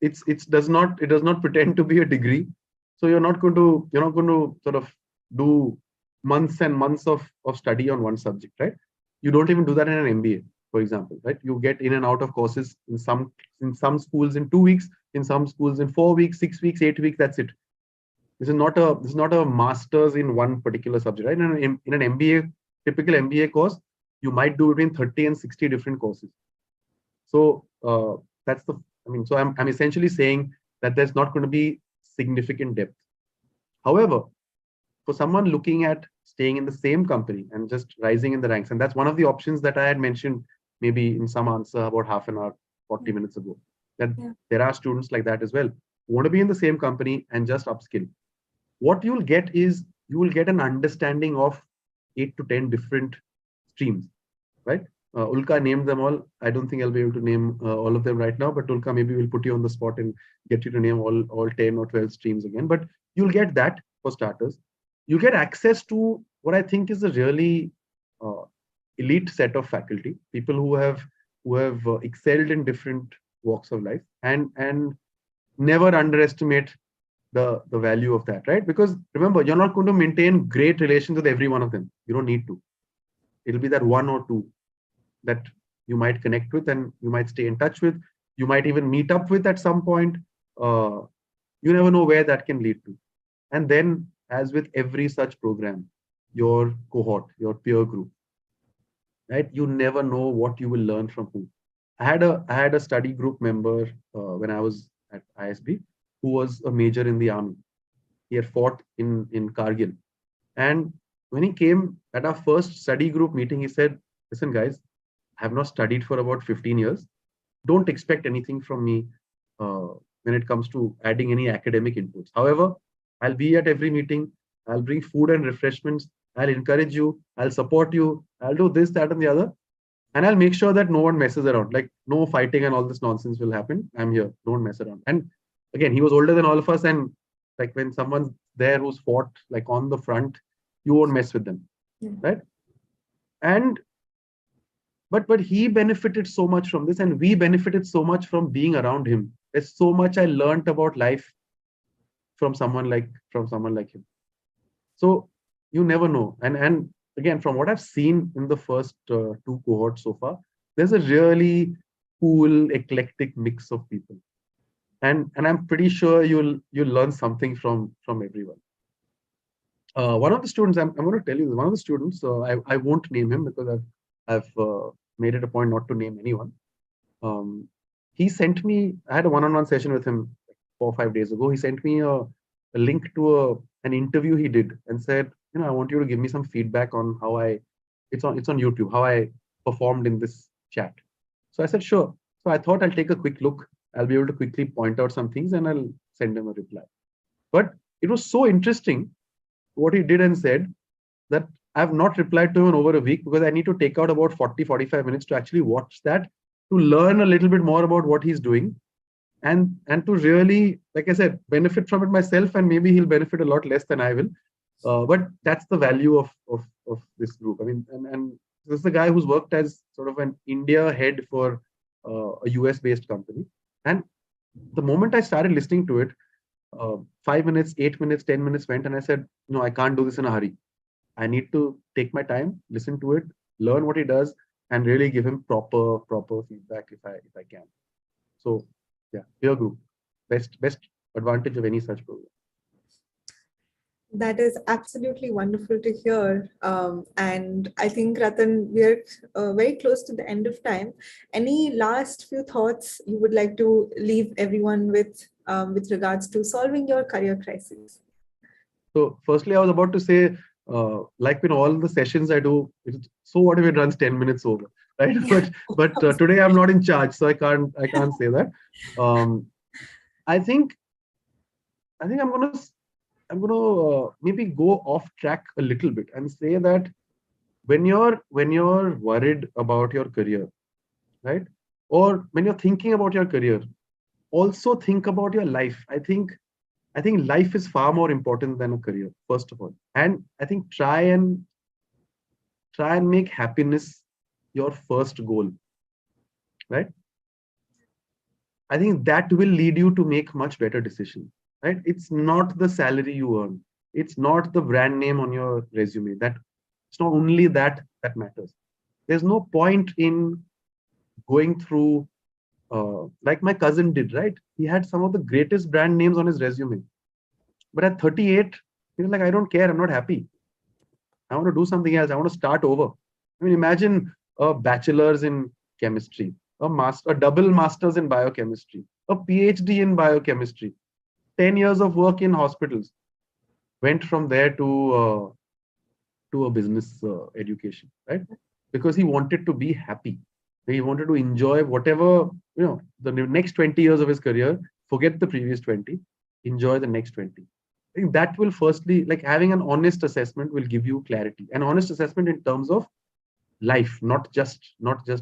It does not pretend to be a degree. So you're not going to sort of do months and months of study on one subject, right? You don't even do that in an MBA, for example, right? You get in and out of courses in some schools in 2 weeks, in some schools in 4 weeks, 6 weeks, 8 weeks. That's it. This is not a master's in one particular subject, right? In an MBA, typical MBA course, you might do between 30 and 60 different courses. So that's so I'm essentially saying that there's not going to be significant depth. However, for someone looking at staying in the same company and just rising in the ranks, and that's one of the options that I had mentioned maybe in some answer about half an hour 40 minutes ago. That Yeah. there are students like that as well who want to be in the same company and just upskill. What you'll get is you will get an understanding of 8 to 10 different streams, right? Ulka named them all. I don't think I'll be able to name all of them right now, but Ulka, maybe we'll put you on the spot and get you to name all 10 or 12 streams again. But you'll get that for starters. You get access to what I think is a really uh, elite set of faculty, people who have excelled in different walks of life, and never underestimate the value of that, right? Because remember, you're not going to maintain great relations with every one of them. You don't need to. It'll be that one or two that you might connect with and you might stay in touch with. You might even meet up with at some point. Uh, you never know where that can lead to. And then, as with every such program, your cohort, your peer group, right? You never know what you will learn from who. I had a study group member when I was at ISB who was a major in the army. He had fought in Kargil. And when he came at our first study group meeting, he said, listen, guys, I have not studied for about 15 years. Don't expect anything from me uh, when it comes to adding any academic inputs. However, I'll be at every meeting. I'll bring food and refreshments. I'll encourage you. I'll support you. I'll do this, that, and the other. And I'll make sure that no one messes around. Like no fighting and all this nonsense will happen. I'm here. Don't mess around. And again, he was older than all of us. And like when someone's there who's fought like on the front, you won't mess with them. Yeah. Right. And but he benefited so much from this, and we benefited so much from being around him. There's so much I learned about life from someone like him. So you never know. And again, from what I've seen in the first two cohorts so far, there's a really cool, eclectic mix of people. And I'm pretty sure you'll learn something from everyone. One of the students, I'm going to tell you, one of the students, I won't name him because I've made it a point not to name anyone. He sent me, I had a one-on-one session with him 4 or 5 days ago. He sent me a link to an interview he did and said, I want you to give me some feedback on how it's on YouTube, how I performed in this chat. So I said, sure. So I thought I'll take a quick look. I'll be able to quickly point out some things and I'll send him a reply. But it was so interesting what he did and said that I've not replied to him in over a week because I need to take out about 40-45 minutes to actually watch that, to learn a little bit more about what he's doing and to really, like I said, benefit from it myself, and maybe he'll benefit a lot less than I will. But that's the value of this group. I mean, and this is the guy who's worked as sort of an India head for a US based company. And the moment I started listening to it, 5 minutes, 8 minutes, 10 minutes went, and I said, no, I can't do this in a hurry. I need to take my time, listen to it, learn what he does, and really give him proper feedback if I can. So yeah, peer group, best advantage of any such program. That is absolutely wonderful to hear. And I think, Ratan, we're very close to the end of time. Any last few thoughts you would like to leave everyone with regards to solving your career crisis? So firstly, I was about to say, like in all the sessions I do, so what if it runs 10 minutes over, right? Yeah. But today I'm not in charge, so I can't say that. I think I'm gonna maybe go off track a little bit and say that when you're worried about your career, right, or when you're thinking about your career, also think about your life. I think life is far more important than a career, first of all. And I think try and make happiness your first goal, right? I think that will lead you to make much better decisions, right? It's not the salary you earn. It's not the brand name on your resume. It's not only that matters. There's no point in going through like my cousin did, right? He had some of the greatest brand names on his resume. But at 38, he was like, I don't care. I'm not happy. I want to do something else. I want to start over. I mean, imagine a bachelor's in chemistry, a double master's in biochemistry, a PhD in biochemistry, 10 years of work in hospitals. Went from there to a business education, right? Because he wanted to be happy. He wanted to enjoy whatever, the next 20 years of his career, forget the previous 20, enjoy the next 20. I think that will firstly, like having an honest assessment will give you clarity. An honest assessment in terms of life, not just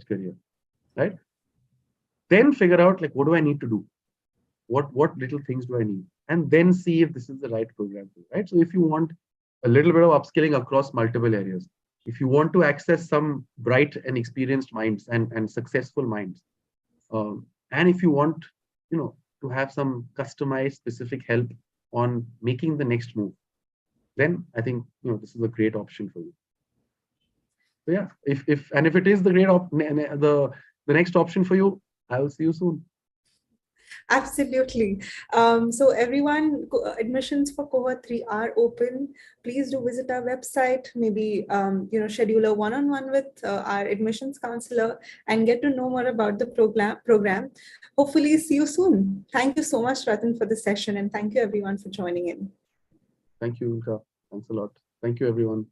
career, right? Then figure out like, what do I need to do? What little things do I need? And then see if this is the right program for you, right? So if you want a little bit of upskilling across multiple areas, if you want to access some bright and experienced minds and successful minds, and if you want, to have some customized specific help on making the next move, then I think, this is a great option for you. So yeah, if it is the the next option for you, I will see you soon. Absolutely. So everyone, admissions for cohort 3 are open. Please do visit our website, maybe schedule a one-on-one with our admissions counselor and get to know more about the program. Hopefully see you soon. Thank you so much, Ratan, for the session, and thank you everyone for joining in. Thank you, Ulka. Thanks a lot. Thank you, everyone.